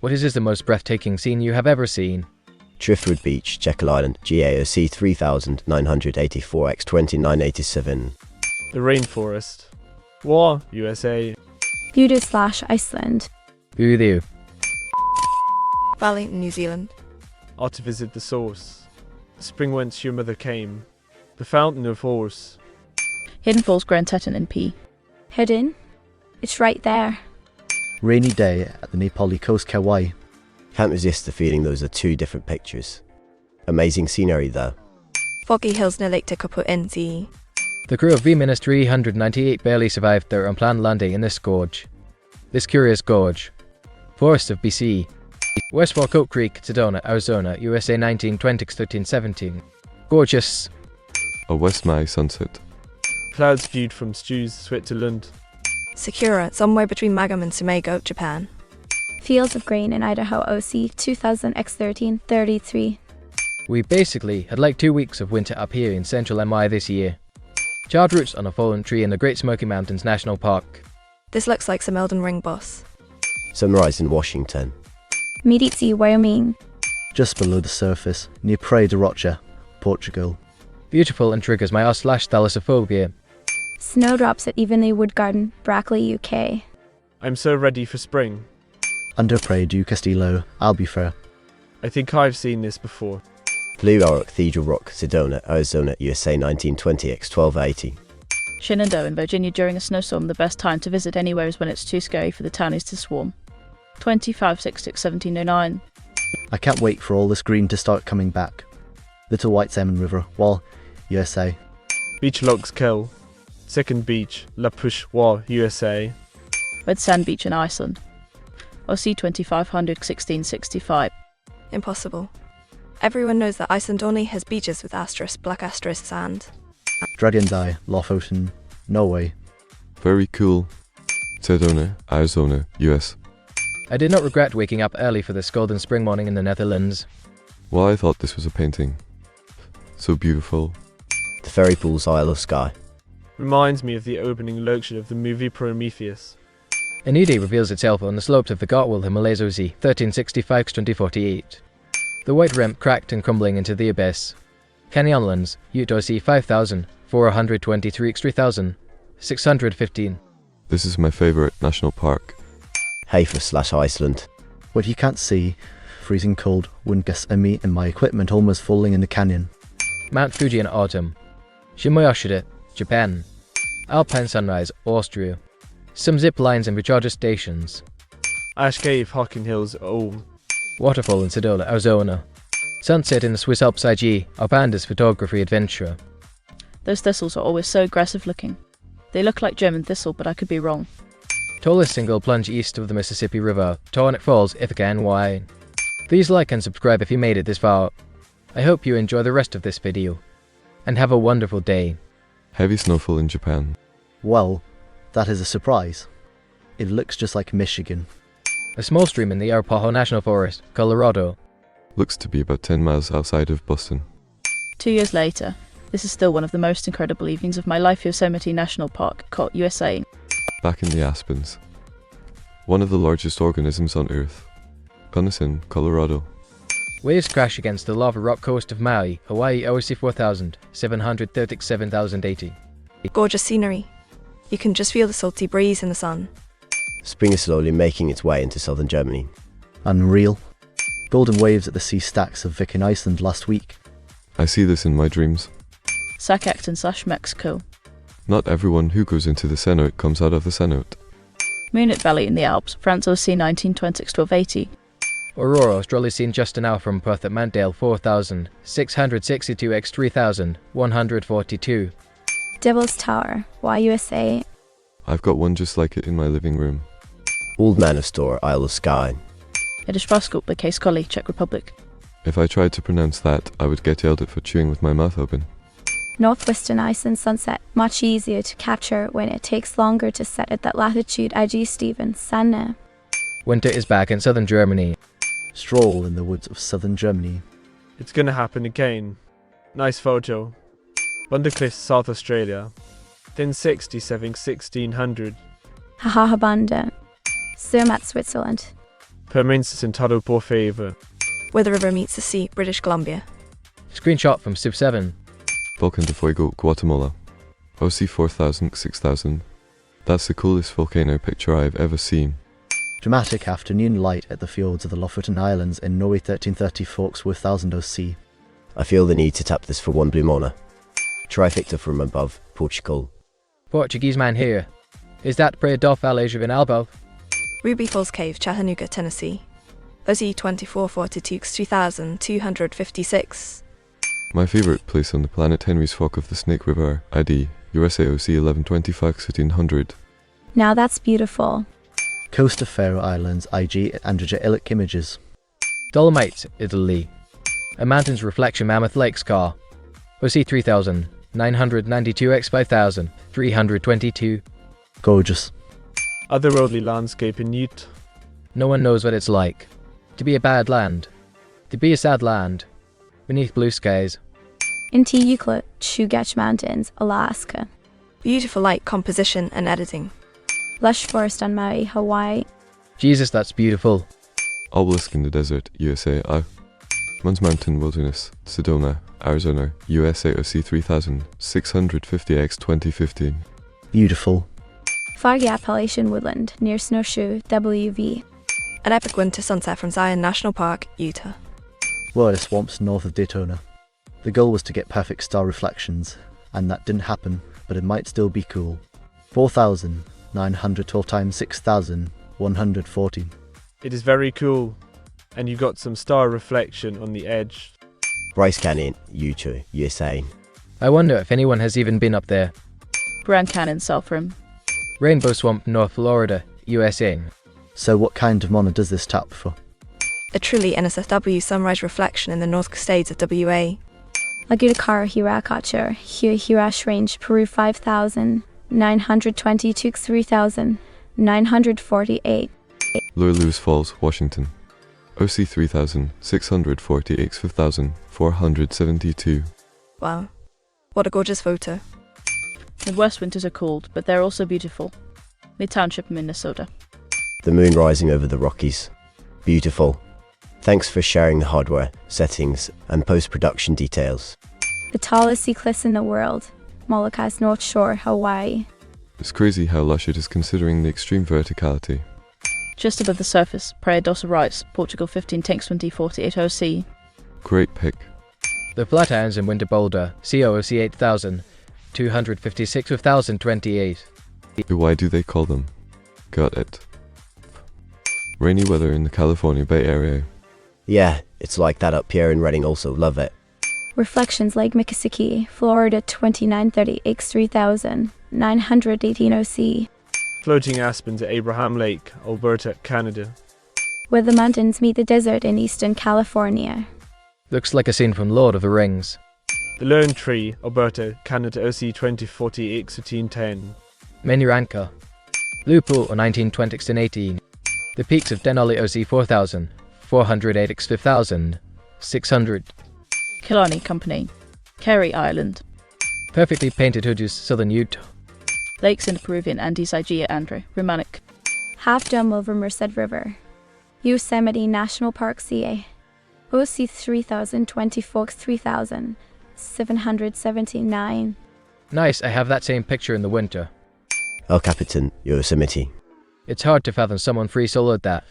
What is the most breathtaking scene you have ever seen? Driftwood Beach, Jekyll Island, GAOC 3984 x 2987. The rainforest. War, USA. Voodoo/Iceland. Voodoo. Valley, New Zealand. Or to visit the source. The spring whence your mother came. The fountain of force. Hidden Falls, Grand Teton in P. Hidden? It's right there. Rainy day at the Nepali coast, Kauai. Can't resist the feeling those are two different pictures. Amazing scenery there. Foggy Hills near Lake Tekapo, NZ. The crew of V-398 barely survived their unplanned landing in this gorge. This curious gorge. Forest of BC. West Fork Oak Creek, Sedona, Arizona, USA 1920-1317. Gorgeous. A West Mai sunset. Clouds viewed from Stews, Switzerland. Sakura, somewhere between Magam and Sumego, Japan. Fields of grain in Idaho, OC 2000 x 1333. We basically had like 2 weeks of winter up here in central MI this year. Charred roots on a fallen tree in the Great Smoky Mountains National Park. This looks like some Elden Ring boss. Sunrise in Washington. Medici, Wyoming. Just below the surface, near Praia de Rocha, Portugal. Beautiful and triggers my r/thalassophobia. Snowdrops at Evenley Wood Garden, Brackley, UK. I'm so ready for spring. Under Praia do Castillo, Albufeira. I think I've seen this before. Blue Arrow Cathedral Rock, Sedona, Arizona, USA 1920 x 1280. Shenandoah in Virginia during a snowstorm. The best time to visit anywhere is when it's too scary for the townies to swarm. 25/6/1709. I can't wait for all this green to start coming back. Little White Salmon River, Wall, USA. Beach Logs Kill. Second Beach, La Push War, USA. Red Sand Beach in Iceland. OC 2500 1665. Impossible. Everyone knows that Iceland only has beaches with black asterisk sand. Dragon's Lofoten, Norway. Very cool. Sedona, Arizona, US. I did not regret waking up early for this golden spring morning in the Netherlands. Well, I thought this was a painting. So beautiful. The Ferry Pools, Isle of Skye. Reminds me of the opening lecture of the movie Prometheus. A new day reveals itself on the slopes of the Gotwell Himalayas OZ 1365-2048. The white rim cracked and crumbling into the abyss. Canyonlands, Ute OC 5423-3000, This is my favorite national park. Hafer/Iceland. What you can't see, freezing cold, wind gusts and me and my equipment almost falling in the canyon. Mount Fuji in autumn. Shimoyoshida, Japan. Alpine Sunrise, Austria. Some zip lines and recharger stations. Ash Cave, Hocking Hills, Ulm. Waterfall in Sedona, Arizona. Sunset in the Swiss Alps IG, Arpanda's photography adventure. Those thistles are always so aggressive looking. They look like German thistle, but I could be wrong. Tallest single plunge east of the Mississippi River, Tonic Falls, Ithaca, NY. Please like and subscribe if you made it this far. I hope you enjoy the rest of this video. And have a wonderful day. Heavy snowfall in Japan. Well, that is a surprise. It looks just like Michigan. A small stream in the Arapaho National Forest, Colorado. Looks to be about 10 miles outside of Boston. 2 years later, this is still one of the most incredible evenings of my life. Yosemite National Park, Cot, USA. Back in the Aspens. One of the largest organisms on Earth. Gunnison, Colorado. Waves crash against the lava rock coast of Maui, Hawaii OC 4000, 737,080. Gorgeous scenery. You can just feel the salty breeze in the sun. Spring is slowly making its way into southern Germany. Unreal. Golden waves at the sea stacks of Viking Iceland last week. I see this in my dreams. Saskatchewan/Mexico. Not everyone who goes into the cenote comes out of the cenote. Moonlit Valley in the Alps, France OC 1920-1280. Aurora, Australia seen just an hour from Perth at Mount Dale 4000, 662 x 3142. Devil's Tower, YUSA. I've got one just like it in my living room. Old Man of Store, Isle of Skye. Edishvaskop by Case Colley, Czech Republic. If I tried to pronounce that, I would get yelled at for chewing with my mouth open. Northwestern Iceland sunset, much easier to capture when it takes longer to set at that latitude. IG Stevens, Sanne. Winter is back in southern Germany. Stroll in the woods of southern Germany. It's gonna happen again. Nice photo. Wondercliff, South Australia. 1067 1600. Hahahabanda. Zermatt, Switzerland. Permanente Sentado por favor. Where the river meets the sea, British Columbia. Screenshot from Sub 7. Volcan de Fuego, Guatemala. OC 4000, 6000. That's the coolest volcano picture I've ever seen. Dramatic afternoon light at the fjords of the Lofoten Islands in Norway 1330 Forks 1000 OC. I feel the need to tap this for one blue mona. Trifecta from above, Portugal. Portuguese man here. Is that Praia do Valle in Albo? Ruby Falls Cave, Chattanooga, Tennessee. OC 2442 3256. My favorite place on the planet, Henry's Fork of the Snake River, ID, USA OC 1125 1300. Now that's beautiful. Coast of Faroe Islands, IG, Androgeilic images. Dolomites, Italy. A mountain's reflection, Mammoth Lake Scar. OC 3000, 992 x 5000, 322. Gorgeous. Otherworldly landscape in Ute. No one knows what it's like. To be a bad land. To be a sad land. Beneath blue skies. In Tiyukla, Chugach Mountains, Alaska. Beautiful light composition and editing. Lush forest on Maui, Hawaii. Jesus, that's beautiful. Obelisk in the desert, USA. Mons Mountain Wilderness, Sedona, Arizona, USA OC 3000, 650 x 2015. Beautiful. Fargi Appalachian Woodland, near Snowshoe, WV. An epic winter sunset from Zion National Park, Utah. Water swamps north of Daytona. The goal was to get perfect star reflections, and that didn't happen, but it might still be cool. 4,912 times 6,114. It is very cool. And you got some star reflection on the edge. Bryce Canyon, Utah, USA. I wonder if anyone has even been up there. Grand Canyon, South Rim. Rainbow Swamp, North Florida, USA. So what kind of mona does this tap for? A truly NSFW sunrise reflection in the North Cascades of WA. Lagudakara Hirakacher, Hirash Range, Peru 5,922 3,948. Lower Lewis Falls, Washington. OC 3000, 640 x 5472. Wow. What a gorgeous photo. Midwest winters are cold, but they're also beautiful. Mid Township, Minnesota. The moon rising over the Rockies. Beautiful. Thanks for sharing the hardware, settings, and post-production details. The tallest sea cliffs in the world, Molokai North Shore, Hawaii. It's crazy how lush it is considering the extreme verticality. Just above the surface, Praia dos Rice, Portugal 15 tanks 2048 OC. Great pick. The Flatirons in Winter Boulder, COOC 8000, 256 with 1028. Why do they call them? Got it. Rainy weather in the California Bay Area. Yeah, it's like that up here in Reading also, love it. Reflections Lake Miccosukee, Florida 2930 x 3918 OC. Floating aspens at Abraham Lake, Alberta, Canada. Where the mountains meet the desert in eastern California. Looks like a scene from Lord of the Rings. The Lone Tree, Alberta, Canada OC 2040 x 1310. Meniranka. Lupo 1920 18. The peaks of Denali OC 4000, 408 x 5000, 600. Killarney Company. Carey Island. Perfectly painted Hujus, Southern Utah. Lakes in the Peruvian Andes, Igea, Andre, Romanic. Half Dome over Merced River. Yosemite National Park, CA. OC 3024 3779. Nice, I have that same picture in the winter. El Capitan, Yosemite. It's hard to fathom someone free soloed that.